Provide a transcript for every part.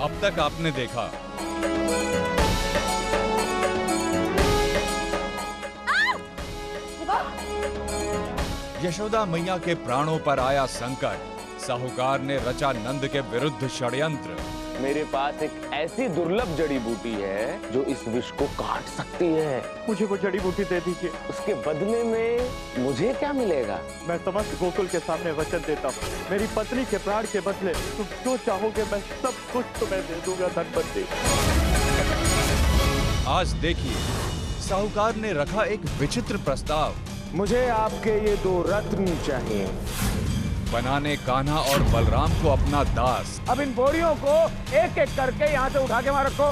अब तक आपने देखा। यशोदा मैया के प्राणों पर आया संकट। साहूकार ने रचा नंद के विरुद्ध षड्यंत्र। मेरे पास एक ऐसी दुर्लभ जड़ी बूटी है जो इस विष को काट सकती है। मुझे वो जड़ी बूटी दे दीजिए। उसके बदले में मुझे क्या मिलेगा? मैं समस्त गोकुल के सामने वचन देता हूँ, मेरी पत्नी के प्राण के बदले तुम जो चाहोगे मैं सब कुछ तुम्हें दे दूंगा धनपति। आज देखिए, साहूकार ने रखा एक विचित्र प्रस्ताव। मुझे आपके ये 2 रत्न चाहिए। बनाने कान्हा और बलराम को अपना दास। अब इन बोरियों को एक एक करके यहाँ से उठा के वहां रखो।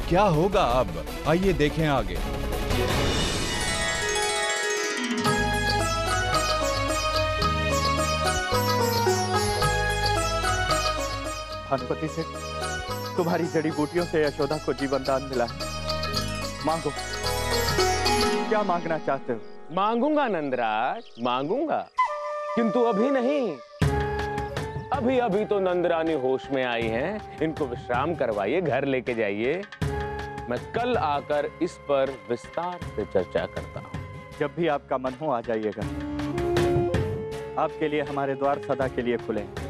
क्या होगा अब, आइए देखें आगे। हनुपति से तुम्हारी जड़ी बूटियों से यशोदा को जीवन दान मिला है। मांगो, क्या मांगना चाहते हो? मांगूंगा नंदराज, मांगूंगा, किंतु अभी नहीं। अभी अभी तो नंदरानी होश में आई हैं। इनको विश्राम करवाइए, घर लेके जाइए। मैं कल आकर इस पर विस्तार से चर्चा करता हूँ। जब भी आपका मन हो आ जाइएगा। आपके लिए हमारे द्वार सदा के लिए खुले हैं।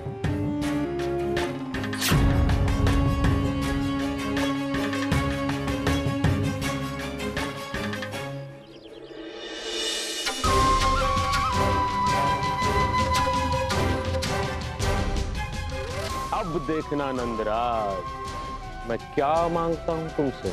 अब देखना नंदराज, मैं क्या मांगता हूं तुमसे।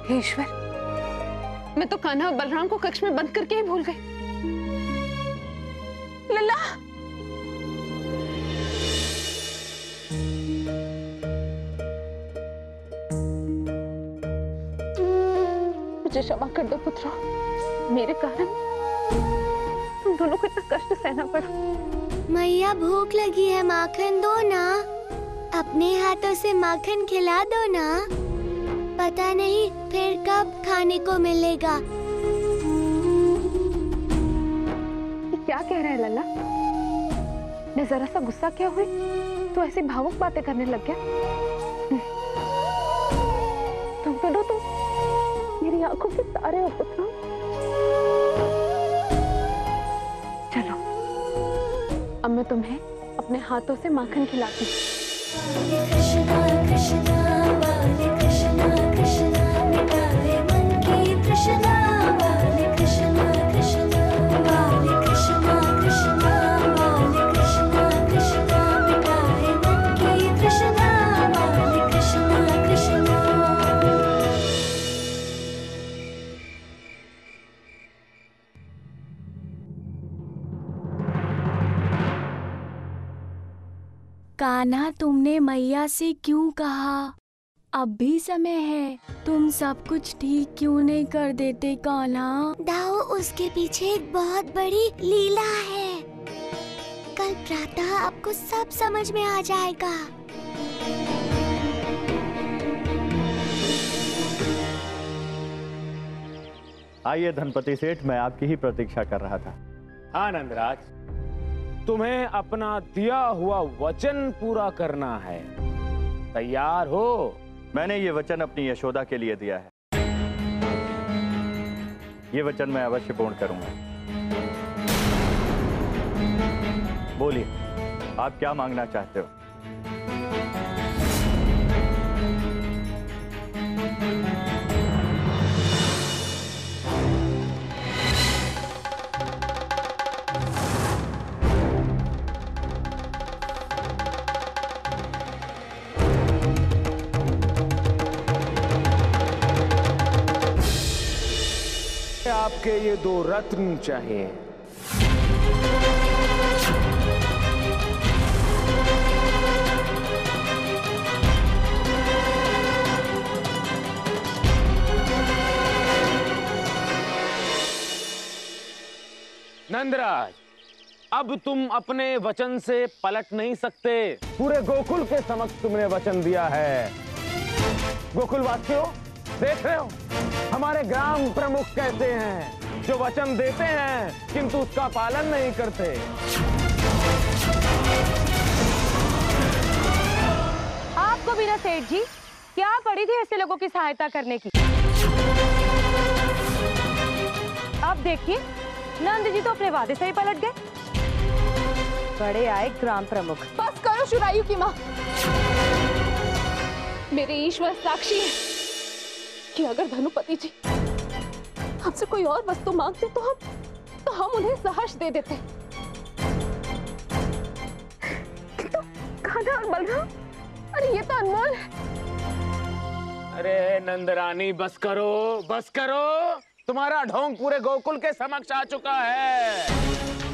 हे ईश्वर, मैं तो कान्हा और बलराम को कक्ष में बंद करके ही भूल गई। लल्ला, मुझे क्षमा कर दो पुत्रों, मेरे कारण तुम दोनों को इतना कष्ट सहना पड़ा। मैया भूख लगी है, माखन दो ना। अपने हाथों से माखन खिला दो ना। पता नहीं फिर कब खाने को मिलेगा। क्या कह रहा है लल्ला? मैं जरा सा गुस्सा क्या हुई तो ऐसी भावुक बातें करने लग गया। तुम मेरी आंखों के तारे हो पुत्रों। चलो, अब मैं तुम्हें अपने हाथों से माखन खिलाती हूँ। कृष्णा कृष्णा वाले कृष्णा कृष्णा मिटाए मन की तृष्णा। वाले कृष्णा कृष्णा वाले कृष्णा कृष्णा वाले कृष्णा कृष्णा मिटाए मन की तृष्णा। वाले कृष्णा कृष्णा। कान्हा, तुमने मैया से क्यों कहा? अब भी समय है, तुम सब कुछ ठीक क्यों नहीं कर देते कान्हा? दाऊ, उसके पीछे एक बहुत बड़ी लीला है। कल प्रातः आपको सब समझ में आ जाएगा। आइए धनपति सेठ, मैं आपकी ही प्रतीक्षा कर रहा था। हाँ नंदराज, तुम्हें अपना दिया हुआ वचन पूरा करना है। तैयार हो? मैंने ये वचन अपनी यशोदा के लिए दिया है। ये वचन मैं अवश्य पूर्ण करूंगा। बोलिए, आप क्या मांगना चाहते हो? आपके ये 2 रत्न चाहिए। नंदराज, अब तुम अपने वचन से पलट नहीं सकते। पूरे गोकुल के समक्ष तुमने वचन दिया है। गोकुल वासियों, देख रहे हो हमारे ग्राम प्रमुख कैसे हैं, जो वचन देते हैं किंतु उसका पालन नहीं करते। आपको भी ना सेठ जी क्या पड़ी थी ऐसे लोगों की सहायता करने की। अब देखिए नंद जी तो अपने वादे से ही पलट गए। बड़े आए ग्राम प्रमुख। बस करो शुरायु की माँ। मेरे ईश्वर साक्षी है कि अगर धनुपति जी हमसे कोई और वस्तु मांगते तो हम उन्हें सहर्ष दे देते। तो कान्हा और बलराम, अरे ये तो अनमोल है। अरे नंदरानी बस करो, बस करो। तुम्हारा ढोंग पूरे गोकुल के समक्ष आ चुका है।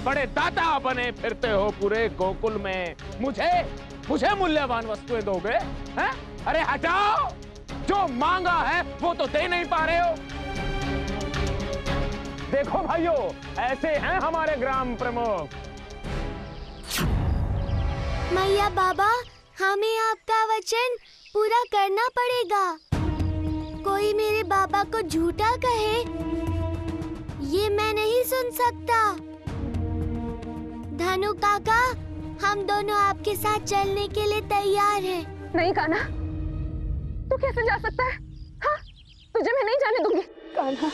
बड़े दाता बने फिरते हो पूरे गोकुल में। मुझे मूल्यवान वस्तुएं दोगे हैं? अरे हटाओ, जो मांगा है वो तो दे नहीं पा रहे हो। देखो भाइयों, ऐसे हैं हमारे ग्राम प्रमुख। मैया बाबा, हमें आपका वचन पूरा करना पड़ेगा। कोई मेरे बाबा को झूठा कहे, ये मैं नहीं सुन सकता। धनु काका, हम दोनों आपके साथ चलने के लिए तैयार हैं। नहीं कान्हा, तू कैसे जा सकता है? हाँ, तुझे मैं नहीं जाने दूंगी। कान्हा,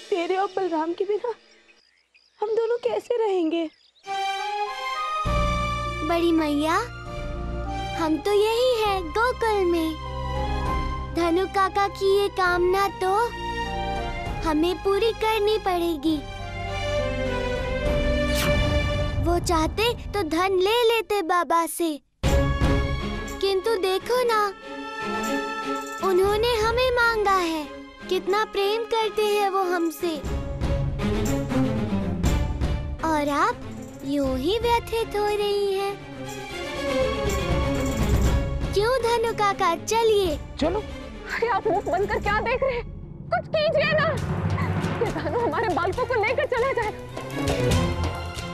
तेरे और बलराम के बिना हम दोनों कैसे रहेंगे? बड़ी मैया, हम तो यही है गोकुल में। धनु काका की ये कामना तो हमें पूरी करनी पड़ेगी। वो चाहते तो धन ले लेते बाबा से, किंतु देखो ना, उन्होंने हमें मांगा है। कितना प्रेम करते हैं वो हमसे। और आप यूं ही व्यथित हो रही हैं। क्यों धनु काका, चलिए। चलो। अरे आप मुख बंद कर क्या देख रहे हैं? कुछ कीजिए ना। ये धनु हमारे बालकों को लेकर चला जाए।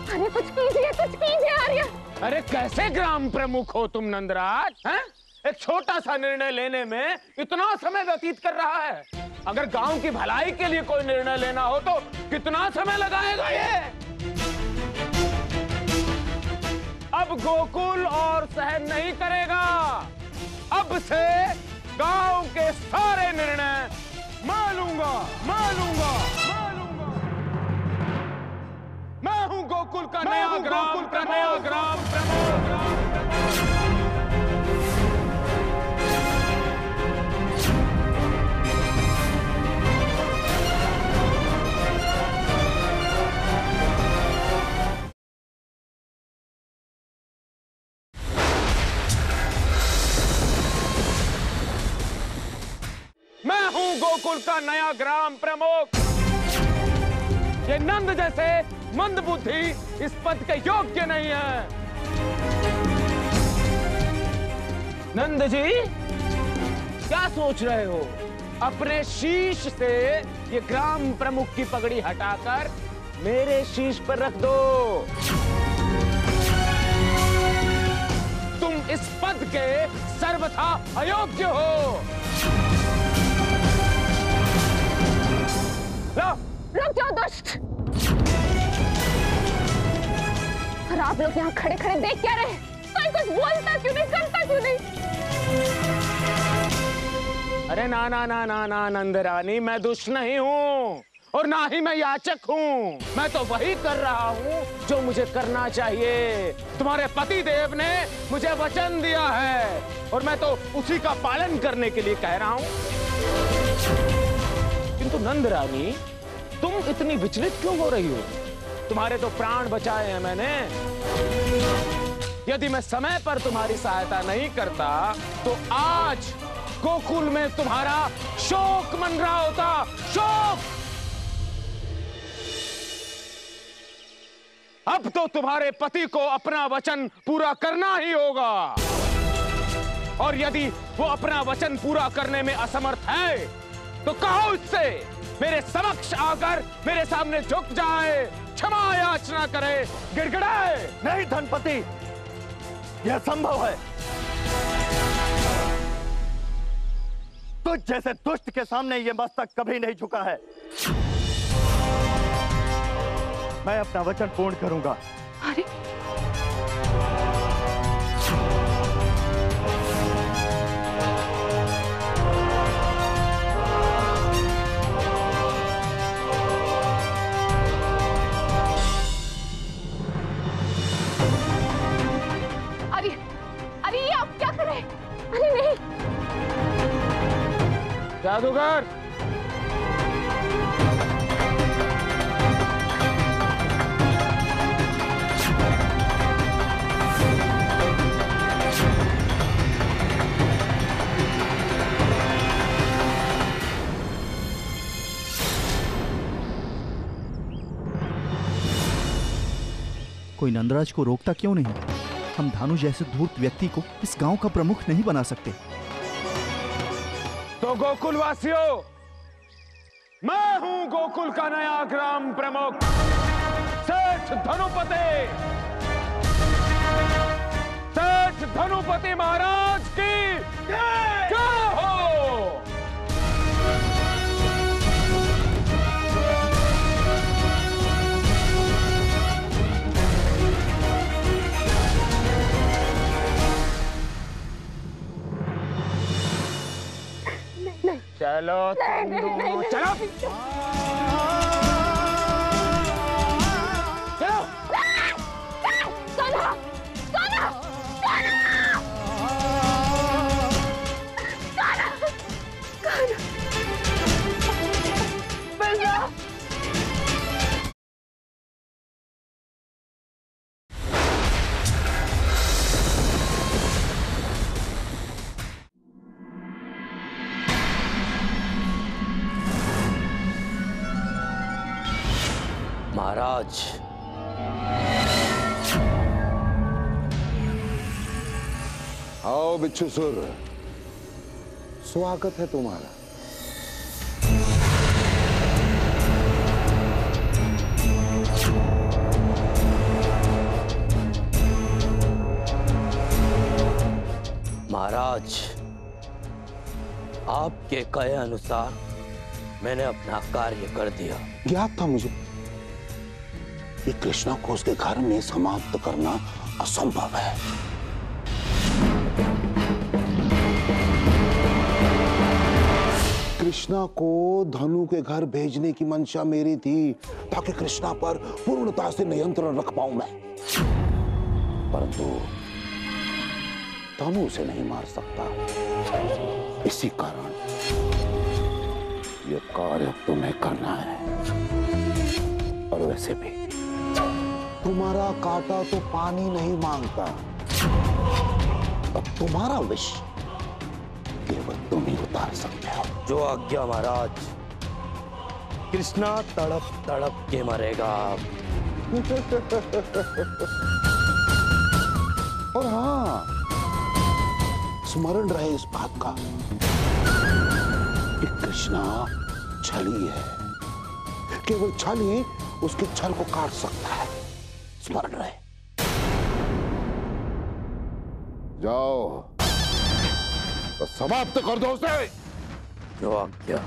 अरे कुछ कीजिए आर्य। अरे कैसे ग्राम प्रमुख हो तुम नंदराज, हैं? एक छोटा सा निर्णय लेने में इतना समय व्यतीत कर रहा है। अगर गांव की भलाई के लिए कोई निर्णय लेना हो तो कितना समय लगाएगा ये? अब गोकुल और सहन नहीं करेगा। अब से गांव के सारे निर्णय मैं लूंगा। मैं हूं गोकुल का नया ग्राम प्रमुख। मैं हूं गोकुल का नया ग्राम प्रमुख। ये नंद जैसे मंदबुद्धि इस पद के योग्य नहीं है। नंद जी, क्या सोच रहे हो? अपने शीश से ये ग्राम प्रमुख की पगड़ी हटाकर मेरे शीश पर रख दो। तुम इस पद के सर्वथा अयोग्य हो। रुक जाओ दुष्ट। और आप लोग यहाँ खड़े खड़े देख क्या रहे? कोई कुछ बोलता क्यों नहीं, करता क्यों नहीं? अरे ना ना ना ना ना नंदरानी, मैं दुष्ट नहीं हूँ और ना ही मैं याचक हूँ। मैं तो वही कर रहा हूँ जो मुझे करना चाहिए। तुम्हारे पति देव ने मुझे वचन दिया है और मैं तो उसी का पालन करने के लिए कह रहा हूँ। किंतु नंदरानी, तुम इतनी विचलित क्यों हो रही हो? तुम्हारे तो प्राण बचाए हैं मैंने। यदि मैं समय पर तुम्हारी सहायता नहीं करता तो आज गोकुल में तुम्हारा शोक मन रहा होता। शोक। अब तो तुम्हारे पति को अपना वचन पूरा करना ही होगा। और यदि वो अपना वचन पूरा करने में असमर्थ है तो कहो इससे मेरे समक्ष आकर मेरे सामने झुक जाए, क्षमा याचना करे, गिड़गिड़ाए। नहीं धनपति, यह संभव है। तुझ जैसे दुष्ट के सामने यह मस्तक कभी नहीं झुका है। मैं अपना वचन पूर्ण करूंगा। अरे अरे अरे ये आप क्या कर रहे हैं? अरे नहीं जादूगर, कोई नंदराज को रोकता क्यों नहीं? हम धानु जैसे धूर्त व्यक्ति को इस गांव का प्रमुख नहीं बना सकते। तो गोकुल वासियों, मैं हूं गोकुल का नया ग्राम प्रमुख सेठ धनुपति। सेठ धनुपति महाराज की जय हो। चलो तुम दोनों चलो, चलो। सोना, सोना, महाराज, आओ बिच्छुसुर, स्वागत है तुम्हारा। महाराज, आपके कहे अनुसार मैंने अपना कार्य कर दिया। ज्ञात था मुझे कि कृष्णा को उसके घर में समाप्त करना असंभव है। कृष्णा को धनु के घर भेजने की मंशा मेरी थी ताकि कृष्णा पर पूर्णता से नियंत्रण रख पाऊं मैं, परंतु धनु उसे नहीं मार सकता। इसी कारण यह कार्य तुम्हें करना है। और वैसे भी तुम्हारा कांटा तो पानी नहीं मांगता, अब तुम्हारा विष केवल तुम ही उतार सकते हो। जो आज्ञा महाराज। कृष्णा तड़प तड़प के मरेगा। और हाँ, स्मरण रहे इस बात का कि कृष्णा छली है, केवल छल ही उसके छल को काट सकता है। स्मरण रहे। जाओ तो समाप्त कर दो उसे। जो आज्ञा।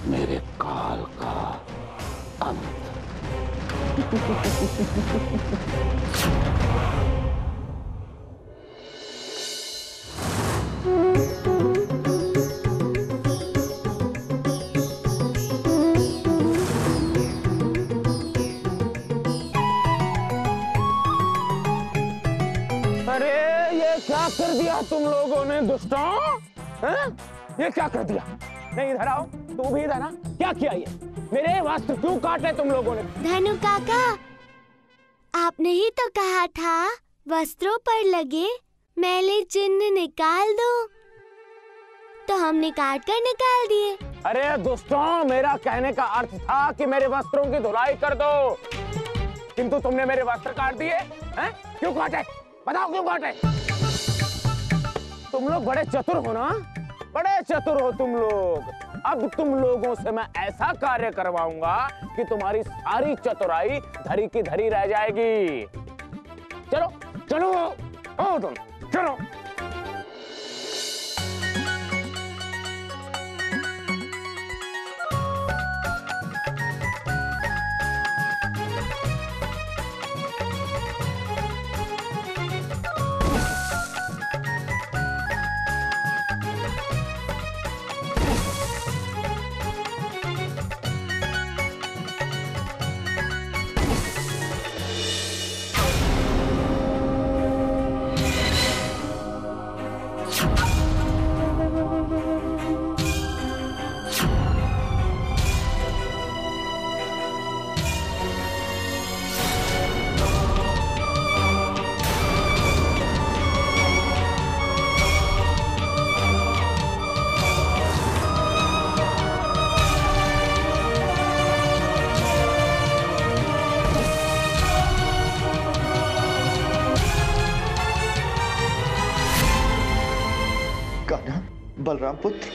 मेरे काल का अंत। क्या कर दिया तुम लोगों ने दुष्टों? ये क्या कर दिया? नहीं इधर आओ, तू भी इधर आ। क्या किया ये? मेरे वस्त्र क्यों काटे तुम लोगों ने? धनु काका, आपने ही तो कहा था वस्त्रों पर लगे मैले चिन्ह निकाल दो, तो हमने काट कर निकाल दिए। अरे दुष्टों, मेरा कहने का अर्थ था कि मेरे वस्त्रों की धुलाई कर दो, किंतु तुमने मेरे वस्त्र काट दिए। हैं? क्यों काटे? बताओ क्यों काटे? तुम लोग बड़े चतुर हो ना, बड़े चतुर हो तुम लोग। अब तुम लोगों से मैं ऐसा कार्य करवाऊंगा कि तुम्हारी सारी चतुराई धरी की धरी रह जाएगी। चलो चलो आओ तुम, चलो। बलराम पुत्र,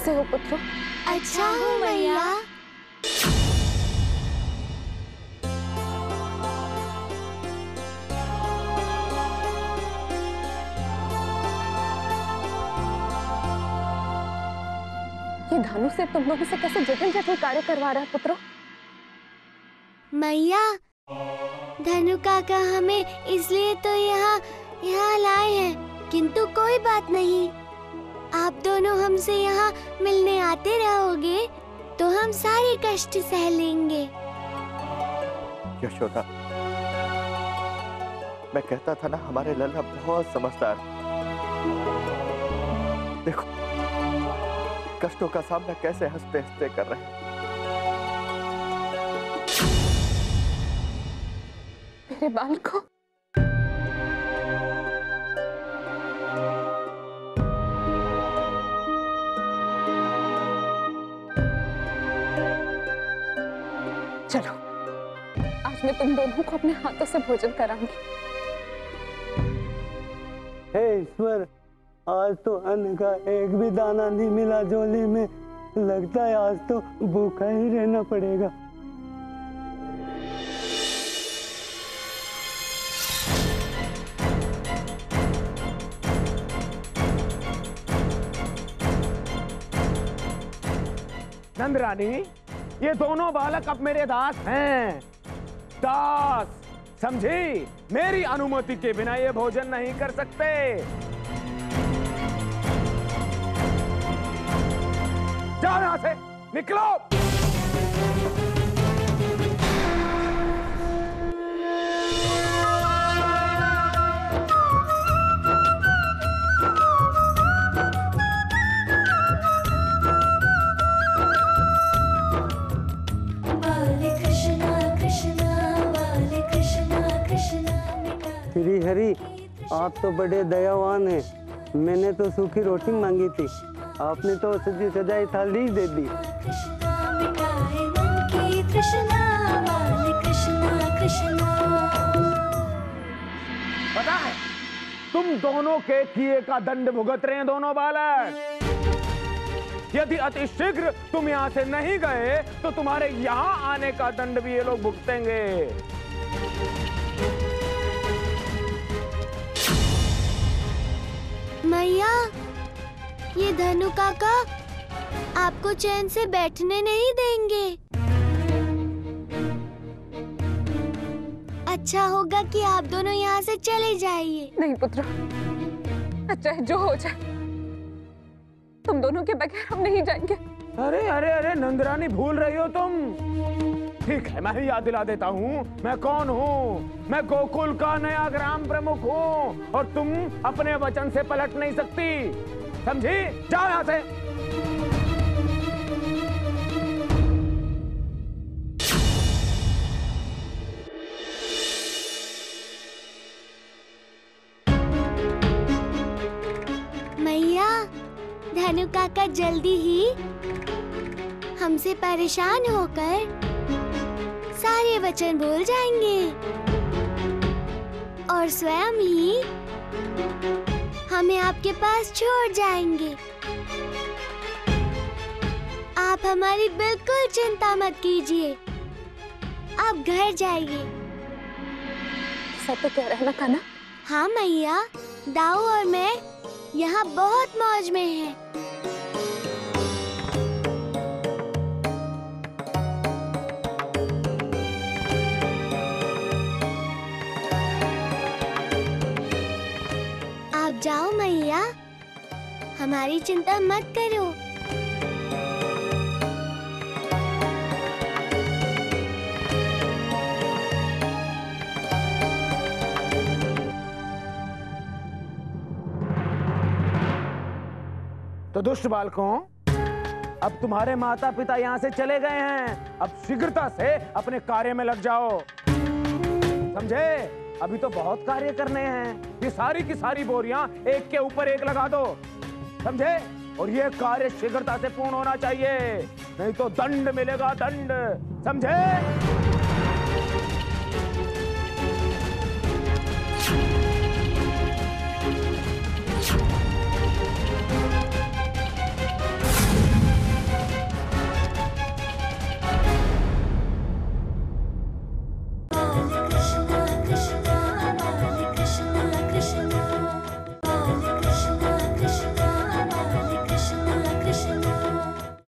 हो पुत्र? अच्छा हूँ मैया। ये धानु से तुम लोगों से कैसे जटिल जटिल कार्य करवा रहा है पुत्र? मैया, धनु काका हमें इसलिए तो यहाँ लाए हैं, किंतु कोई बात नहीं। आप दोनों हमसे यहाँ मिलने आते रहोगे तो हम सारे कष्ट सह लेंगे। यशोदा, मैं कहता था ना हमारे लल्ला बहुत समझदार। देखो कष्टों का सामना कैसे हंसते हंसते कर रहे हैं। मेरे बाल को चलो, आज मैं तुम दोनों को अपने हाथों से भोजन कराऊंगी। हे ईश्वर, आज तो अन्न का एक भी दाना नहीं मिला झोली में। लगता है आज तो भूखा ही रहना पड़ेगा। नंदरानी, ये दोनों बालक अब मेरे दास हैं। दास समझी? मेरी अनुमति के बिना ये भोजन नहीं कर सकते। जाओ यहां से, निकलो। श्री हरि, आप तो बड़े दयावान हैं। मैंने तो सूखी रोटी मांगी थी, आपने तो सजी सजाई थाली दे दी। पता है, तुम दोनों के किए का दंड भुगत रहे हैं दोनों बालक। यदि अति शीघ्र तुम यहां से नहीं गए तो तुम्हारे यहां आने का दंड भी ये लोग भुगतेंगे। मैया, ये धनु काका आपको चैन से बैठने नहीं देंगे। अच्छा होगा कि आप दोनों यहाँ से चले जाइए। नहीं पुत्र, चाहे जो हो जाए, तुम दोनों के बगैर हम नहीं जाएंगे। अरे अरे अरे नंदरानी, भूल रही हो तुम। ठीक है, मैं ही याद दिला देता हूँ मैं कौन हूँ। मैं गोकुल का नया ग्राम प्रमुख हूँ और तुम अपने वचन से पलट नहीं सकती। समझी? जाओ यहां से। मैया, धनु काका जल्दी ही हमसे परेशान होकर सारे वचन भूल जाएंगे और स्वयं ही हमें आपके पास छोड़ जाएंगे। आप हमारी बिल्कुल चिंता मत कीजिए, आप घर जाइए। सब तो कह रहे हैं ना कान्हा? हाँ मैया, दाऊ और मैं यहाँ बहुत मौज में हैं। आप जाओ मैया, हमारी चिंता मत करो। तो दुष्ट बालकों, अब तुम्हारे माता पिता यहाँ से चले गए हैं। अब शीघ्रता से अपने कार्य में लग जाओ, समझे? अभी तो बहुत कार्य करने हैं। ये सारी की सारी बोरियां एक के ऊपर एक लगा दो, समझे? और ये कार्य शीघ्रता से पूर्ण होना चाहिए, नहीं तो दंड मिलेगा, दंड, समझे?